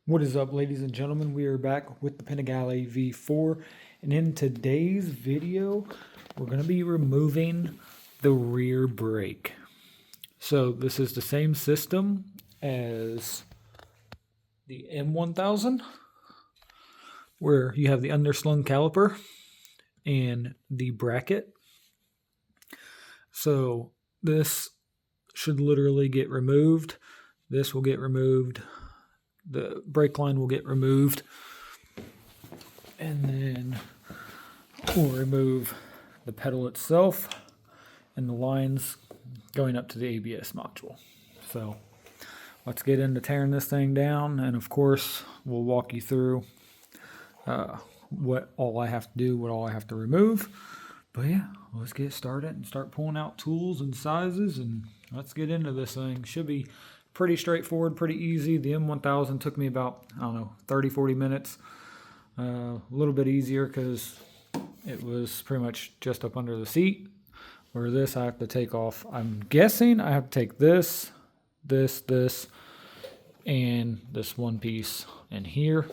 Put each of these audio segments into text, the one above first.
What is up, ladies and gentlemen? We are back with the Panigale V4, and in today's video, we're going to be removing the rear brake. So this is the same system as the M1000, where you have the underslung caliper and the bracket. So this should literally get removed. This will get removed. The brake line will get removed, and then we'll remove the pedal itself and the lines going up to the ABS module. So let's get into tearing this thing down, and of course we'll walk you through what all I have to do, what all I have to remove. But yeah, let's get started and start pulling out tools and sizes, and let's get into this thing. Should be pretty straightforward, pretty easy. The M1000 took me about, 30-40 minutes. A little bit easier because it was pretty much just up under the seat. Where this I have to take off. I'm guessing I have to take this, and this one piece in here.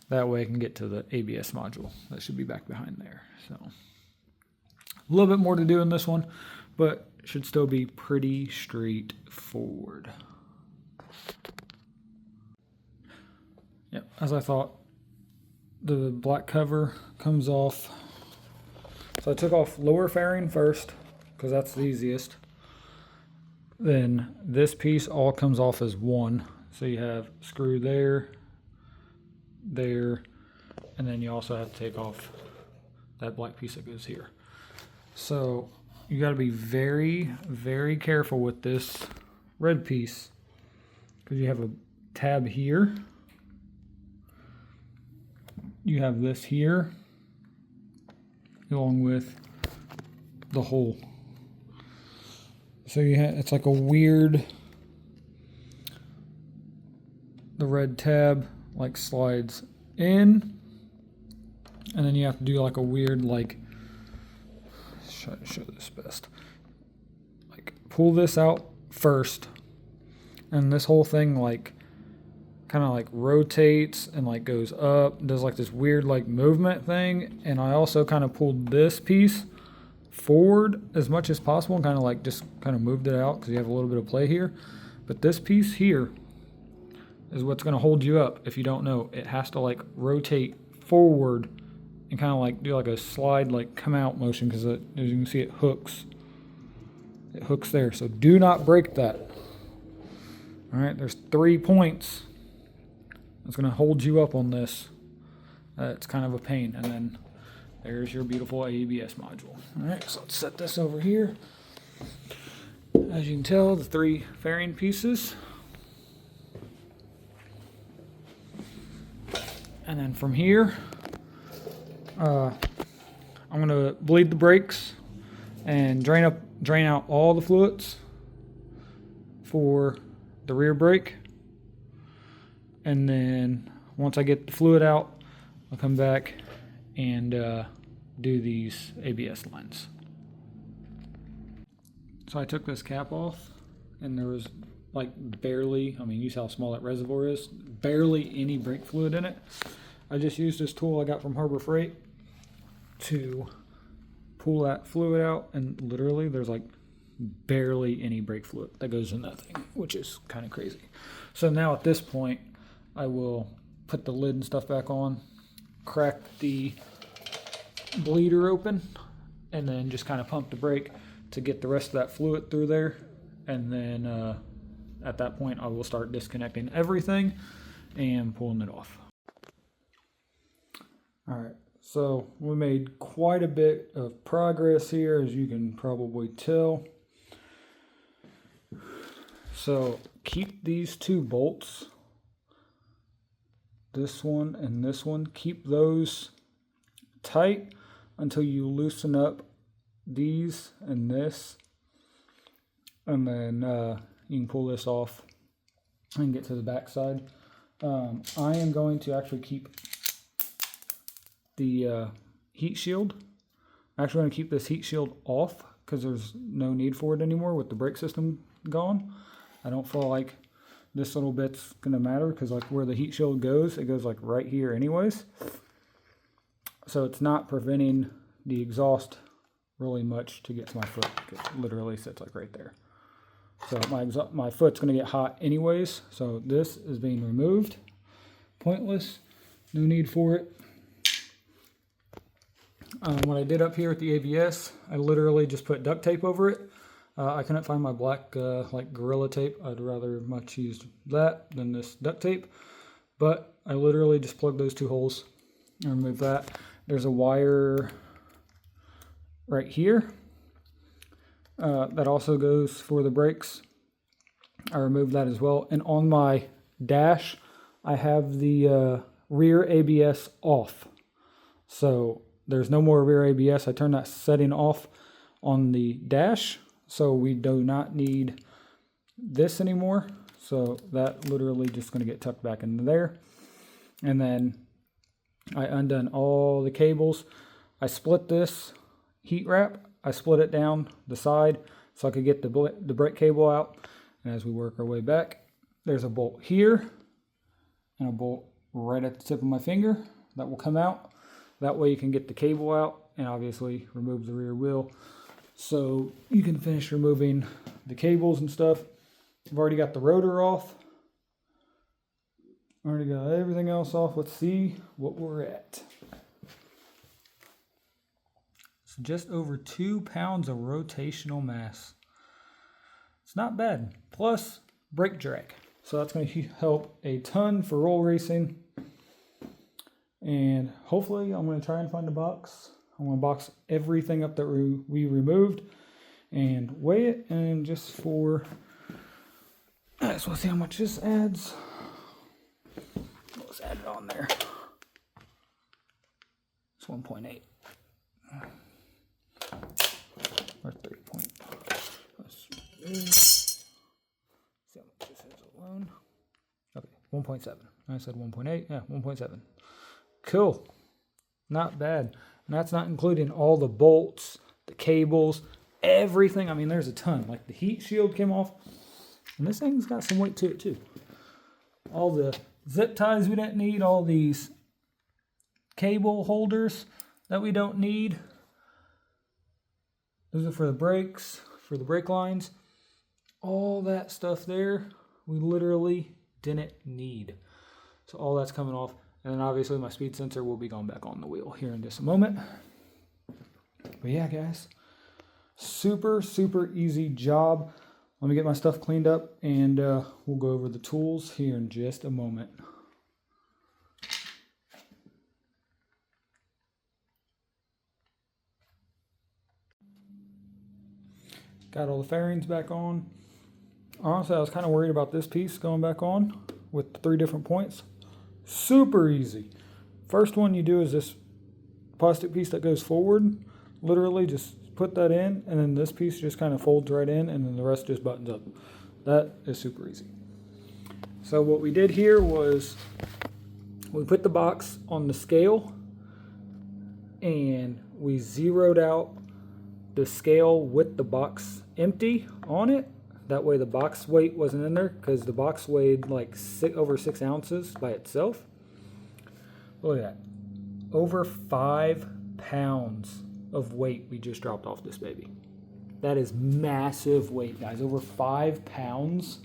That way I can get to the ABS module. That should be back behind there. So a little bit more to do in this one, but should still be pretty straightforward. Yep, as I thought, the black cover comes off. So I took off lower fairing first, because that's the easiest. Then this piece all comes off as one. So you have screw there, and then you also have to take off that black piece that goes here. So you got to be very, very careful with this red piece, because you have a tab here. You have this here, along with the hole. So you have, it's like a weird, the red tab like slides in, and then you have to do like a weird, like, try to show this best, like pull this out first, and this whole thing like kind of like rotates and like goes up, does like this weird like movement thing. And I also kind of pulled this piece forward as much as possible and kind of like just kind of moved it out because you have a little bit of play here. But this piece here is what's going to hold you up. If you don't know, it has to like rotate forward and kind of like do like a slide, like come out motion, because as you can see, it hooks there. So do not break that. All right, there's 3 points that's going to hold you up on this. It's kind of a pain. And then there's your beautiful ABS module. All right, so let's set this over here. As you can tell, the 3 fairing pieces. And then from here, I'm going to bleed the brakes and drain out all the fluids for the rear brake. And then once I get the fluid out, I'll come back and do these ABS lines. So I took this cap off, and there was like barely, you see how small that reservoir is, barely any brake fluid in it. I just used this tool I got from Harbor Freight to pull that fluid out, and literally there's like barely any brake fluid that goes in that thing, which is kind of crazy. So now at this point, I will put the lid and stuff back on, crack the bleeder open, and then just kind of pump the brake to get the rest of that fluid through there. And then at that point, I will start disconnecting everything and pulling it off. All right, so we made quite a bit of progress here, as you can probably tell. So keep these 2 bolts, this one and this one, keep those tight until you loosen up these and this, and then you can pull this off and get to the back side. I am going to actually keep the heat shield. I'm actually going to keep this heat shield off because there's no need for it anymore with the brake system gone. I don't feel like this little bit's gonna matter because like where the heat shield goes, it goes like right here anyways. So it's not preventing the exhaust really much to get to my foot. It literally sits like right there. So my foot's gonna get hot anyways. So this is being removed. Pointless, no need for it. What I did up here with the ABS, I literally just put duct tape over it. I couldn't find my black like Gorilla tape. I'd rather much use that than this duct tape. But I literally just plugged those two holes and removed that. There's a wire right here that also goes for the brakes. I removed that as well. And on my dash, I have the rear ABS off. So there's no more rear ABS. I turned that setting off on the dash. So we do not need this anymore. So that literally just going to get tucked back into there. And then I undone all the cables. I split this heat wrap. I split it down the side so I could get the brake cable out. And as we work our way back, there's a bolt here and a bolt right at the tip of my finger that will come out. That way you can get the cable out and obviously remove the rear wheel. So you can finish removing the cables and stuff. I've already got the rotor off. Already got everything else off. Let's see what we're at. It's just over 2 pounds of rotational mass. It's not bad. Plus brake drag. So that's going to help a ton for roll racing. And hopefully I'm going to try and find a box. I'm going to box everything up that we removed and weigh it. And just for, I just want to see how much this adds. Let's add it on there. It's 1.8. Or 3. Let's see how much this is alone. Okay, 1.7. I said 1.8. Yeah, 1.7. Cool. Not bad. And that's not including all the bolts, the cables, everything. I mean, there's a ton. Like the heat shield came off. And this thing's got some weight to it too. All the zip ties we didn't need. All these cable holders that we don't need. Those are for the brakes, for the brake lines. All that stuff there, we literally didn't need. So all that's coming off. And then obviously my speed sensor will be going back on the wheel here in just a moment. But yeah, guys, super, super easy job. Let me get my stuff cleaned up and we'll go over the tools here in just a moment. Got all the fairings back on. Honestly, I was kind of worried about this piece going back on with 3 different points. Super easy. First one you do is this plastic piece that goes forward. Literally just put that in, and then this piece just kind of folds right in, and then the rest just buttons up. That is super easy. So what we did here was we put the box on the scale and we zeroed out the scale with the box empty on it. That way the box weight wasn't in there, because the box weighed like over 6 ounces by itself. Look at that. Over 5 pounds of weight we just dropped off this baby. That is massive weight, guys. Over 5 pounds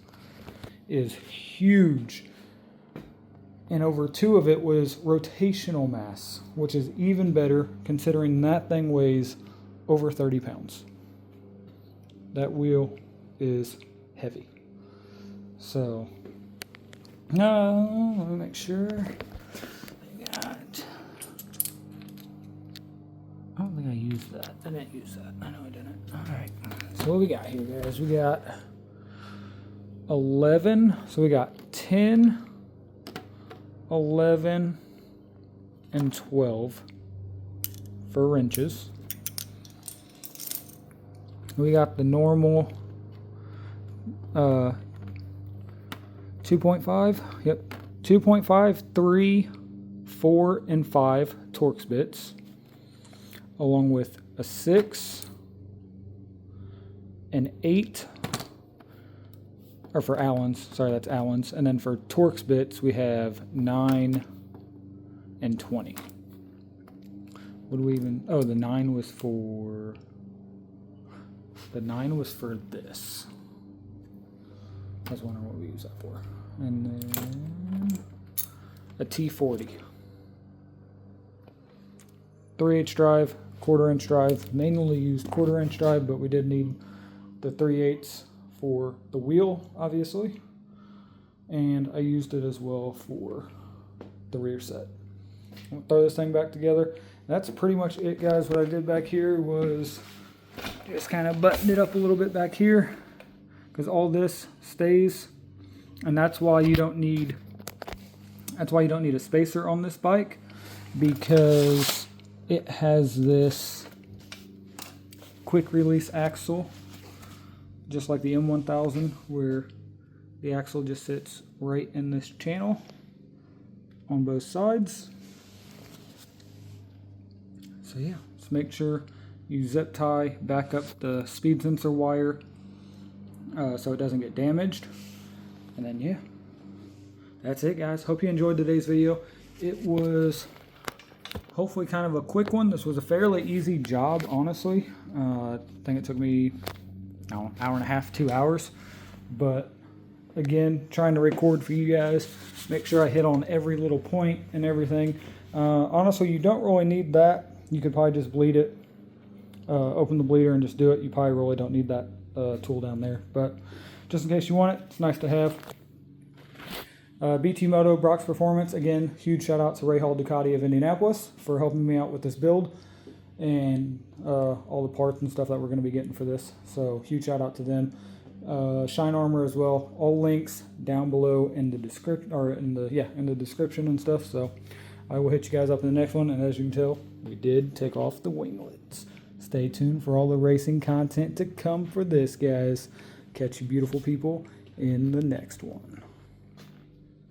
is huge. And over 2 of it was rotational mass, which is even better considering that thing weighs over 30 pounds. That wheel is heavy. So, let me make sure. I don't think I used that. I didn't use that. I know I didn't. Alright. So what we got here, guys? We got 11. So we got 10, 11, and 12 for wrenches. We got the normal 2.5, yep, 2.5, 3, 4, and 5 Torx bits, along with a 6, an 8, or for Allen's, sorry, that's Allen's. And then for Torx bits, we have 9 and 20. What do we even, oh, the 9 was for this. I was wondering what we use that for. And then a T40. 3/8 drive, 1/4 inch drive. Mainly used 1/4 inch drive, but we did need the 3/8 for the wheel, obviously. And I used it as well for the rear set. We'll throw this thing back together. That's pretty much it, guys. What I did back here was just kind of button it up a little bit back here, because all this stays, and that's why you don't need a spacer on this bike, because it has this quick release axle, just like the M1000, where the axle just sits right in this channel on both sides. So yeah, just make sure you zip tie, back up the speed sensor wire so it doesn't get damaged. And then yeah, that's it, guys. Hope you enjoyed today's video. It was hopefully kind of a quick one. This was a fairly easy job, honestly. I think it took me, I don't know, hour and a half, 2 hours. But again, trying to record for you guys, make sure I hit on every little point and everything. Honestly, you don't really need that. You could probably just bleed it, open the bleeder and just do it. You probably really don't need that tool down there, but just in case you want it, it's nice to have. BT Moto, Brock's Performance, again, huge shout out to Ray Hall Ducati of Indianapolis for helping me out with this build and all the parts and stuff that we're going to be getting for this. So huge shout out to them. Shine Armor as well. All links down below in the description, or in the description and stuff. So I will hit you guys up in the next one, and as you can tell, we did take off the winglets. Stay tuned for all the racing content to come for this, guys. Catch you beautiful people in the next one.